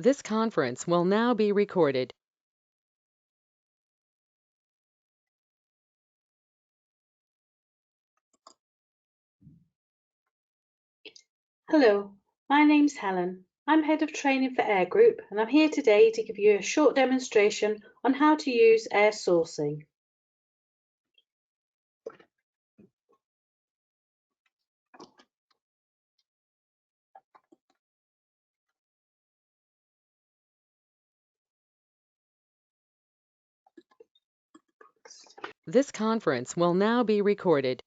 This conference will now be recorded. Hello, my name's Helen. I'm Head of Training for Air Group, and I'm here today to give you a short demonstration on how to use air sourcing. This conference will now be recorded.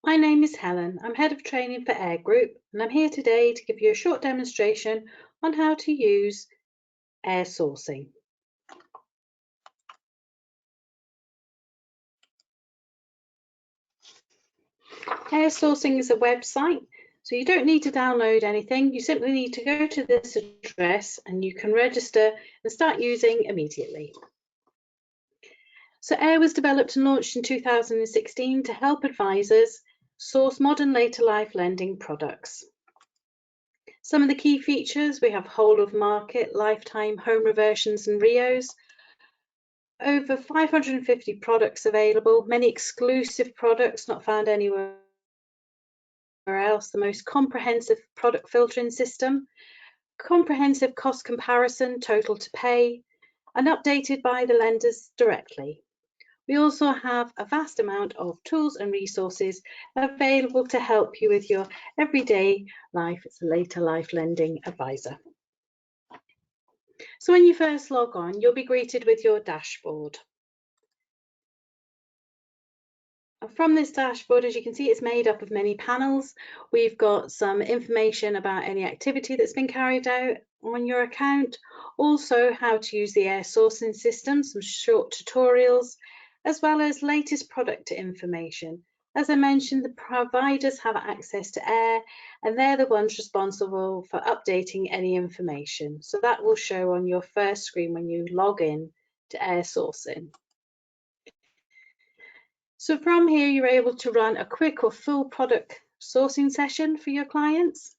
My name is Helen. I'm Head of Training for Air Group, and I'm here today to give you a short demonstration on how to use air sourcing. Air sourcing is a website, so you don't need to download anything. You simply need to go to this address and you can register and start using immediately. So AIR was developed and launched in 2016 to help advisors source modern later life lending products. Some of the key features, we have whole of market, lifetime, home reversions and RIOs, over 550 products available, many exclusive products not found anywhere else, the most comprehensive product filtering system, comprehensive cost comparison, total to pay, and updated by the lenders directly. We also have a vast amount of tools and resources available to help you with your everyday life as a later life lending advisor. So when you first log on, you'll be greeted with your dashboard. From this dashboard, as you can see, it's made up of many panels. We've got some information about any activity that's been carried out on your account, also how to use the air sourcing system, some short tutorials, as well as latest product information. As I mentioned, the providers have access to AIR and they're the ones responsible for updating any information. So that will show on your first screen when you log in to air sourcing. So from here, you're able to run a quick or full product sourcing session for your clients.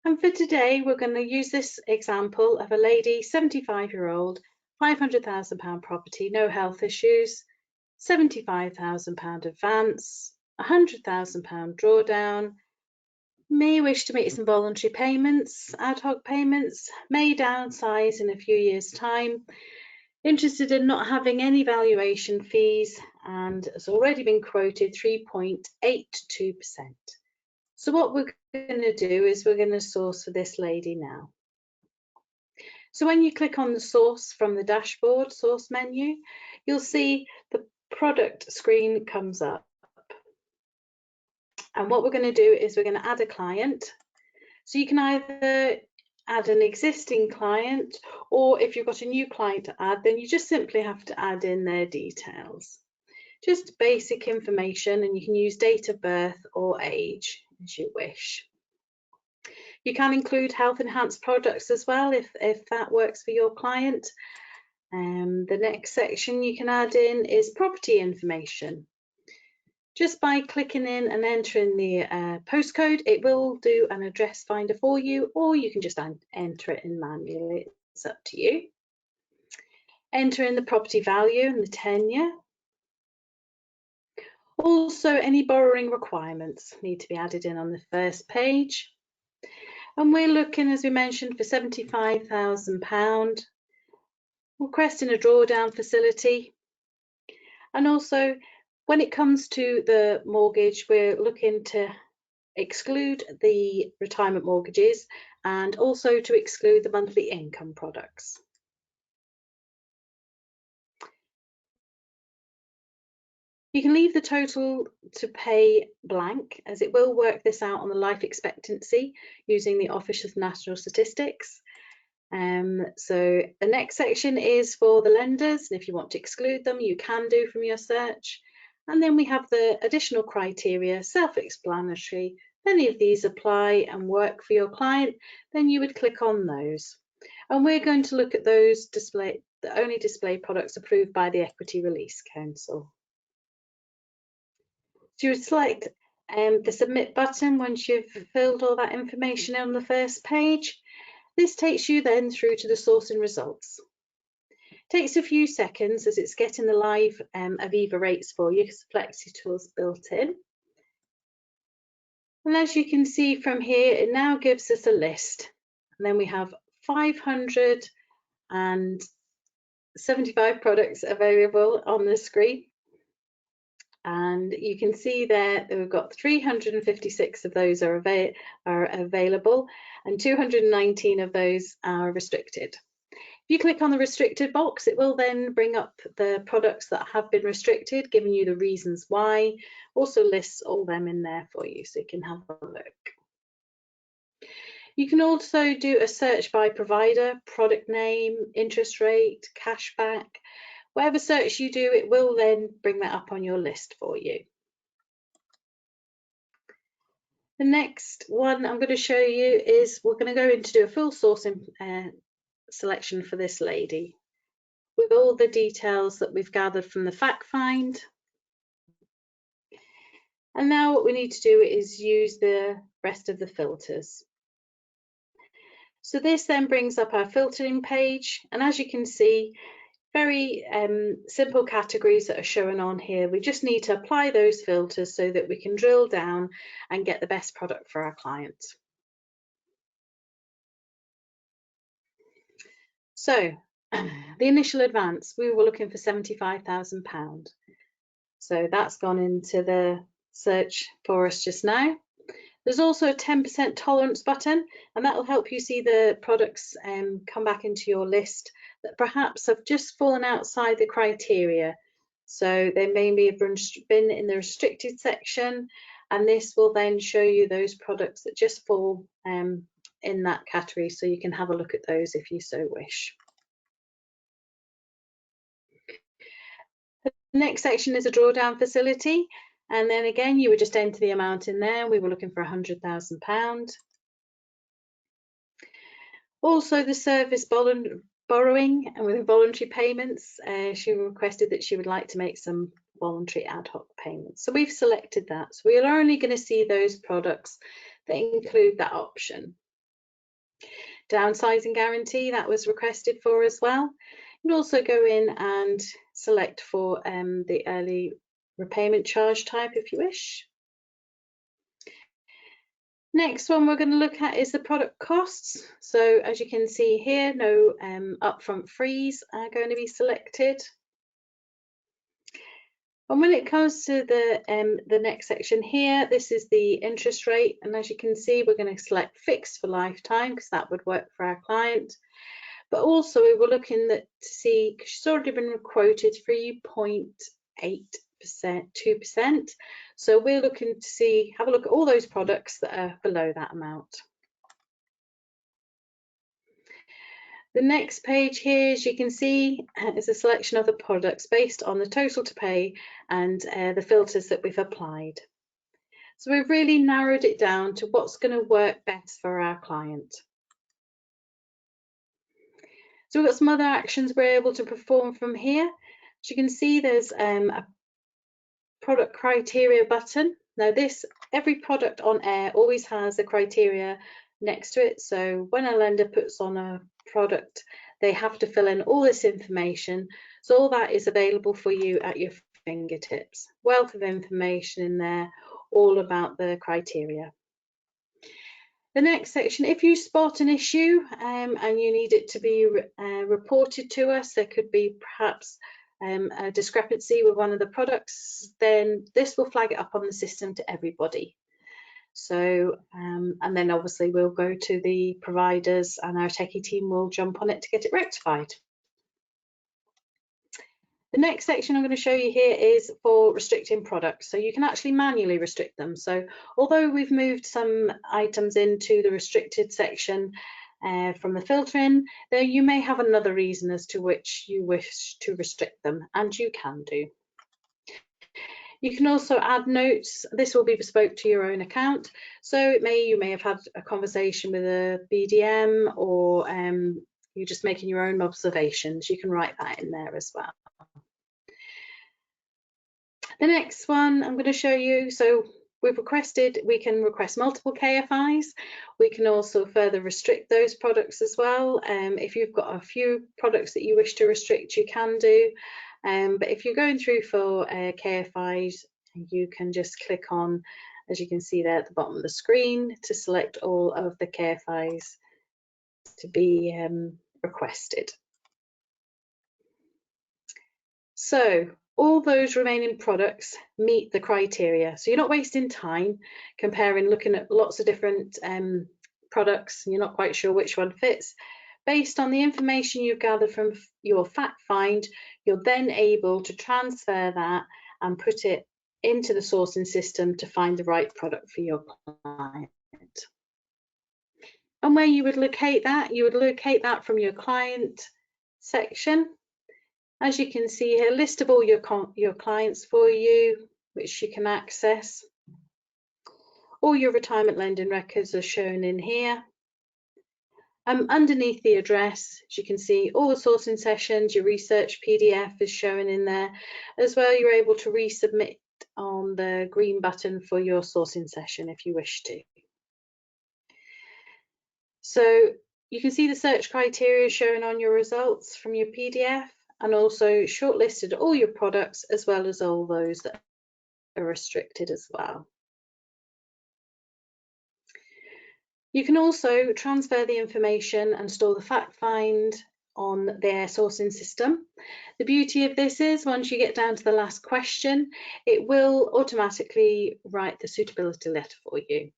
And for today, we're going to use this example of a lady, 75-year-old, £500,000 property, no health issues, £75,000 advance, £100,000 drawdown, may wish to make some voluntary payments, ad hoc payments, may downsize in a few years' time, interested in not having any valuation fees, and has already been quoted 3.82%. So what we're going to do is we're going to source for this lady now. So when you click on the source from the dashboard source menu, you'll see the product screen comes up. And what we're going to do is we're going to add a client. So you can either add an existing client, or if you've got a new client to add, then you just simply have to add in their details. Just basic information, and you can use date of birth or age as you wish. You can include health enhanced products as well if that works for your client. The next section you can add in is property information. Just by clicking in and entering the postcode, it will do an address finder for you, or you can just enter it in manually. It's up to you. Enter in the property value and the tenure. Also, any borrowing requirements need to be added in on the first page. And we're looking, as we mentioned, for £75,000, requesting a drawdown facility. And also, when it comes to the mortgage, we're looking to exclude the retirement mortgages and also to exclude the monthly income products. You can leave the total to pay blank, as it will work this out on the life expectancy using the Office of National Statistics. So the next section is for the lenders, and if you want to exclude them, you can do from your search. And then we have the additional criteria, self-explanatory. If any of these apply and work for your client, then you would click on those. And we're going to look at those the only display products approved by the Equity Release Council. So you would select the submit button once you've filled all that information on the first page. This takes you then through to the sourcing results. It takes a few seconds as it's getting the live Aviva rates for you because Flexi Tool's built in. And as you can see from here, it now gives us a list. And then we have 575 products available on the screen. And you can see there that we've got 356 of those are available and 219 of those are restricted. If you click on the restricted box, it will then bring up the products that have been restricted, giving you the reasons why, also lists all them in there for you so you can have a look. You can also do a search by provider, product name, interest rate, cashback. Whatever search you do, it will then bring that up on your list for you. The next one I'm going to show you is we're going to go in to do a full sourcing selection for this lady with all the details that we've gathered from the fact find. And now what we need to do is use the rest of the filters. So this then brings up our filtering page, and as you can see, very simple categories that are shown on here. We just need to apply those filters so that we can drill down and get the best product for our clients. So the initial advance, we were looking for £75,000. So that's gone into the search for us just now. There's also a 10% tolerance button, and that will help you see the products come back into your list that perhaps have just fallen outside the criteria. So they maybe have been in the restricted section, and this will then show you those products that just fall in that category, so you can have a look at those if you so wish. The next section is a drawdown facility. And then again, you would just enter the amount in there. We were looking for £100,000. Also, the service borrowing and with voluntary payments, she requested that she would like to make some voluntary ad hoc payments. So we've selected that. So we're only going to see those products that include that option. Downsizing guarantee, that was requested for as well. You can also go in and select for the early repayment charge type if you wish. Next one we're going to look at is the product costs. So as you can see here, no upfront fees are going to be selected. And when it comes to the next section here, this is the interest rate. And as you can see, we're going to select fixed for lifetime because that would work for our client. But also we were looking to see, because she's already been quoted 3.8%, 2%. So we're looking to see, have a look at all those products that are below that amount. The next page here, as you can see, is a selection of the products based on the total to pay and the filters that we've applied. So we've really narrowed it down to what's going to work best for our client. So we've got some other actions we're able to perform from here. As you can see, there's a product criteria button. Now every product on air always has a criteria next to it. So when a lender puts on a product, they have to fill in all this information. So all that is available for you at your fingertips. Wealth of information in there, all about the criteria. The next section, if you spot an issue and you need it to be reported to us, there could be perhaps a discrepancy with one of the products, then this will flag it up on the system to everybody. So, and then obviously we'll go to the providers and our techie team will jump on it to get it rectified. The next section I'm going to show you here is for restricting products. So you can actually manually restrict them. So although we've moved some items into the restricted section from the filtering, there you may have another reason as to which you wish to restrict them, and you can do. You can also add notes. This will be bespoke to your own account. So you may have had a conversation with a BDM, or you're just making your own observations. You can write that in there as well. The next one I'm going to show you, so we can request multiple KFIs. We can also further restrict those products as well. If you've got a few products that you wish to restrict, you can do. But if you're going through for KFIs, you can just click on, as you can see there at the bottom of the screen, to select all of the KFIs to be requested. So all those remaining products meet the criteria. So you're not wasting time comparing, looking at lots of different products, and you're not quite sure which one fits. Based on the information you've gathered from your fact find, you're then able to transfer that and put it into the sourcing system to find the right product for your client. And where you would locate that from your client section. As you can see here, list of all your clients for you, which you can access. All your retirement lending records are shown in here. Underneath the address, as you can see, all the sourcing sessions, your research PDF is shown in there. As well, you're able to resubmit on the green button for your sourcing session if you wish to. So you can see the search criteria shown on your results from your PDF, and also shortlisted all your products as well as all those that are restricted as well. You can also transfer the information and store the fact find on their sourcing system. The beauty of this is once you get down to the last question, it will automatically write the suitability letter for you.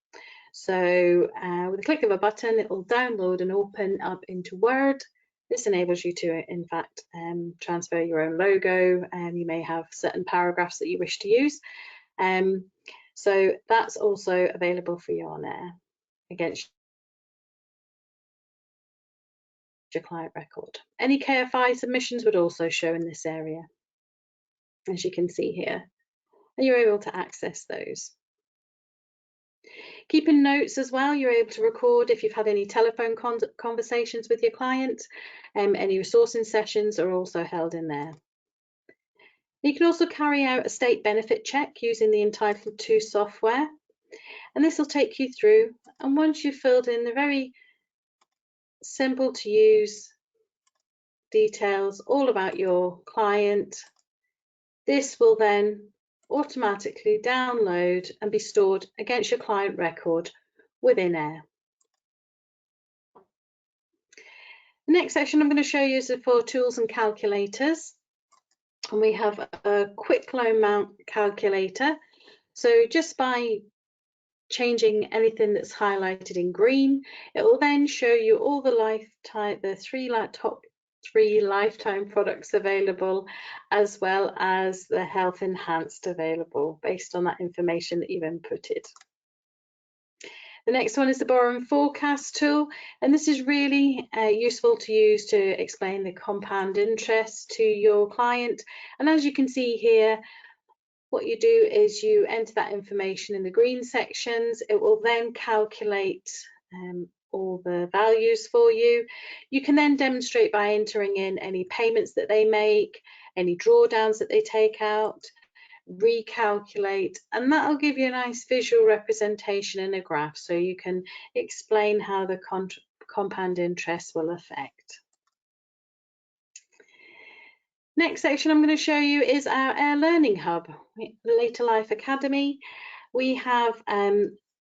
So with a click of a button, it will download and open up into Word. This enables you to, in fact, transfer your own logo, and you may have certain paragraphs that you wish to use. So that's also available for you on there against your client record. Any KFI submissions would also show in this area, as you can see here, and you're able to access those. Keeping notes as well, you're able to record if you've had any telephone conversations with your client. Any resourcing sessions are also held in there. You can also carry out a state benefit check using the Entitled To software, and this will take you through, and once you've filled in the very simple to use details all about your client, this will then automatically download and be stored against your client record within AIR. The next section I'm going to show you is for tools and calculators, and we have a quick loan amount calculator. So just by changing anything that's highlighted in green, it will then show you all the top three lifetime products available, as well as the health enhanced available based on that information that you've inputted. The next one is the Barone Forecast tool, and this is really useful to use to explain the compound interest to your client. And as you can see here, what you do is you enter that information in the green sections. It will then calculate all the values for you. You can then demonstrate by entering in any payments that they make, any drawdowns that they take out, recalculate, and that'll give you a nice visual representation in a graph, so you can explain how the compound interest will affect. Next section I'm going to show you is our AIR Learning Hub, the Later Life Academy. We have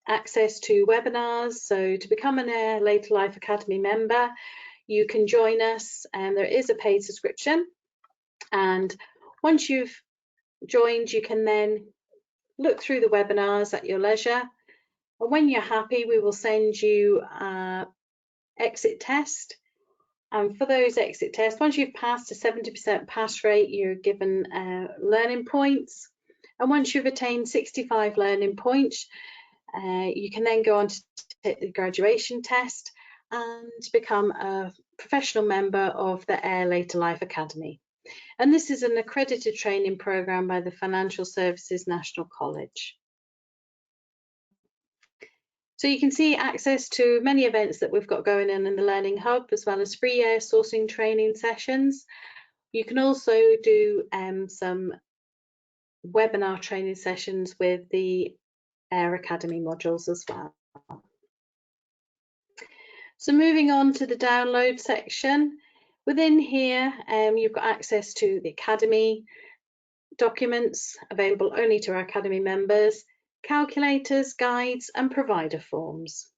access to webinars, so to become an AIR Later Life Academy member, you can join us, and there is a paid subscription, and once you've joined, you can then look through the webinars at your leisure, and when you're happy, we will send you an exit test. And for those exit tests, once you've passed a 70% pass rate, you're given learning points. And once you've attained 65 learning points, you can then go on to take the graduation test and become a professional member of the AIR Later Life Academy. And this is an accredited training program by the Financial Services National College. So you can see access to many events that we've got going on in the Learning Hub, as well as free AIR sourcing training sessions. You can also do some webinar training sessions with the Air Academy modules as well. So moving on to the download section, within here you've got access to the Academy documents available only to our Academy members, calculators, guides and provider forms.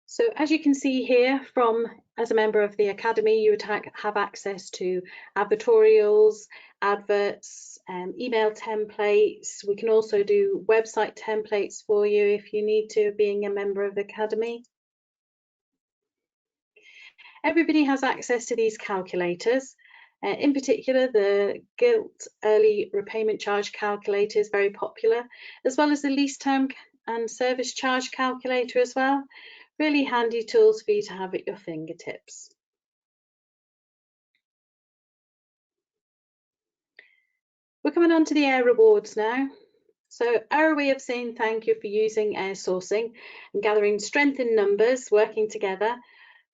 So as you can see here, as a member of the Academy, you would have access to advertorials, adverts, email templates. We can also do website templates for you if you need to, being a member of the Academy. Everybody has access to these calculators. In particular, the Gilt Early Repayment Charge calculator is very popular, as well as the lease term and service charge calculator as well. Really handy tools for you to have at your fingertips. We're coming on to the Air Rewards now. So our way of saying thank you for using air sourcing and gathering strength in numbers, working together.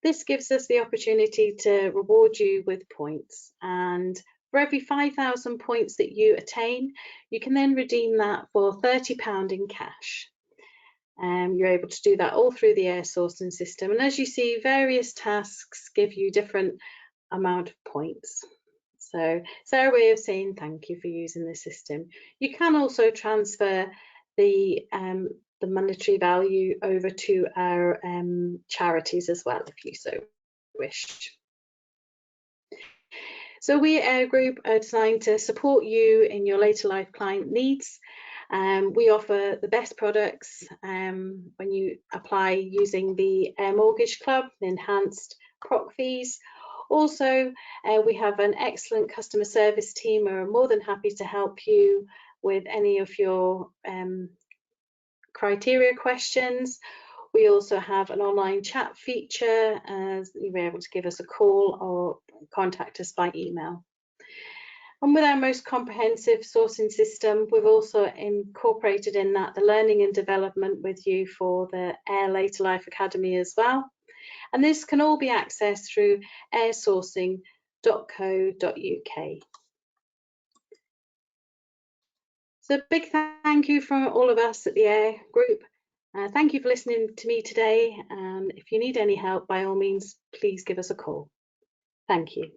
This gives us the opportunity to reward you with points, and for every 5,000 points that you attain, you can then redeem that for £30 in cash. You're able to do that all through the air sourcing system, and as you see, various tasks give you different amount of points. So it's our way of saying thank you for using the system. You can also transfer the monetary value over to our charities as well, if you so wish. So we at Air Group are designed to support you in your later life client needs. We offer the best products when you apply using the Air Mortgage Club, the enhanced proc fees. Also, we have an excellent customer service team who are more than happy to help you with any of your criteria questions. We also have an online chat feature, as you'll be able to give us a call or contact us by email. And with our most comprehensive sourcing system, we've also incorporated in that the learning and development with you for the Air Later Life Academy as well. And this can all be accessed through airsourcing.co.uk. So a big thank you from all of us at the Air Group. Thank you for listening to me today. And if you need any help, by all means, please give us a call. Thank you.